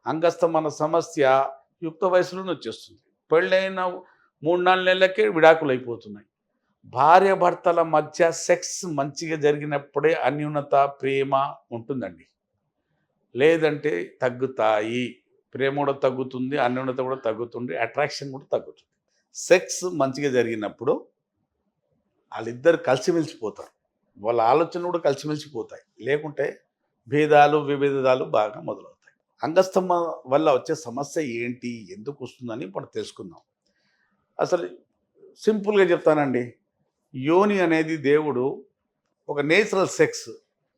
అంగస్తమన సమస్య యుక్త వయసులోనే వచ్చేస్తుంది. పెళ్ళైన 3, 4 నెలలకే విడాకులైపోతున్నాయి. భార్యాభర్తల మధ్య సెక్స్ మంచిగా జరిగినప్పుడే అన్యోన్యత, ప్రేమ ఉంటుందండి. లేదంటే తగ్గుతాయి. ప్రేమ కూడా తగ్గుతుంది, అన్యోన్యత కూడా తగ్గుతుంది, అట్రాక్షన్ కూడా తగ్గుతుంది. సెక్స్ మంచిగా జరిగినప్పుడు ఆళ్ళిద్దరు కలిసిమెలిసిపోతారు. వాళ్ళ ఆలోచనలు కూడా కలిసిమెలిసిపోతాయి. లేకుంటే భేదాలు, విభేదాలు బాగా మొదలవుతాయి. అంగస్తమ వల్ల వచ్చే సమస్య ఏంటి? ఎందుకొస్తుందని ఇప్పుడు తెలుసుకుందాం. అసలు సింపుల్‌గా చెప్తానండి. యోని అనేది దేవుడు ఒక నేచురల్ సెక్స్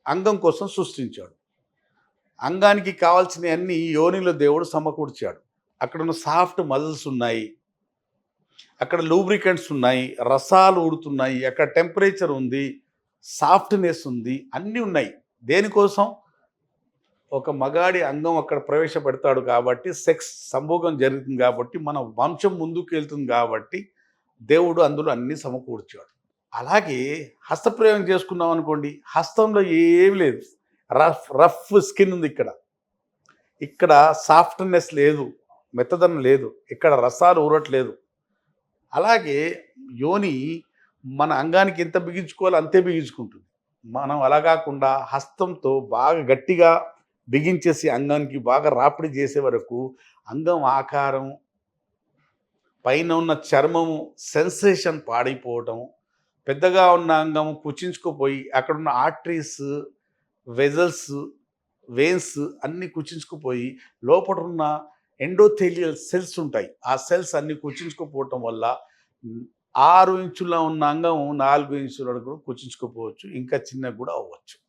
అంగం కోసం సృష్టించాడు. అంగానికి కావాల్సినయన్నీ యోనిలో దేవుడు సమకూర్చాడు. అక్కడున్న సాఫ్ట్ మజిల్స్ ఉన్నాయి. అక్కడ లూబ్రికెంట్స్ ఉన్నాయి. రసాలు ఊడుతున్నాయి. అక్కడ టెంపరేచర్ ఉంది. సాఫ్ట్‌నెస్ ఉంది. అన్నీ ఉన్నాయి. దేనికోసం? ఒక మగాడి అంగం అక్కడ ప్రవేశపెడతాడు కాబట్టి, సెక్స్ సంభోగం జరుగుతుంది కాబట్టి, మన వంశం ముందుకెళ్తుంది కాబట్టి, దేవుడు అందులో అన్నీ సమకూర్చాడు. అలాగే హస్తప్రయోగం చేసుకున్నాం అనుకోండి, హస్తంలో ఏమి లేదు. రఫ్ స్కిన్ ఉంది ఇక్కడ. ఇక్కడ సాఫ్ట్‌నెస్ లేదు. మెత్తదనం లేదు. ఇక్కడ రసాలు ఊరట్లేదు. అలాగే యోని మన అంగానికి ఎంత బిగించుకోవాలో అంతే బిగించుకుంటుంది. మనం అలా కాకుండా హస్తంతో బాగా గట్టిగా బిగించేసి అంగానికి బాగా రాపిడి చేసే వరకు అంగం ఆకారం, పైన ఉన్న చర్మము సెన్సేషన్ పాడైపోవటం, పెద్దగా ఉన్న అంగం కుచించుకుపోయి అక్కడున్న ఆర్టరీస్, వెజల్స్, వెయిన్స్ అన్నీ కుచించుకుపోయి లోపటున్న ఎండోథెలియల్ సెల్స్ ఉంటాయి. ఆ సెల్స్ అన్నీ కుచించుకుపోవటం వల్ల 6 ఇంచుల ఉన్న అంగం 4 ఇంచుల వరకు కుచించుకుపోవచ్చు. ఇంకా చిన్నగా కూడా అవ్వచ్చు.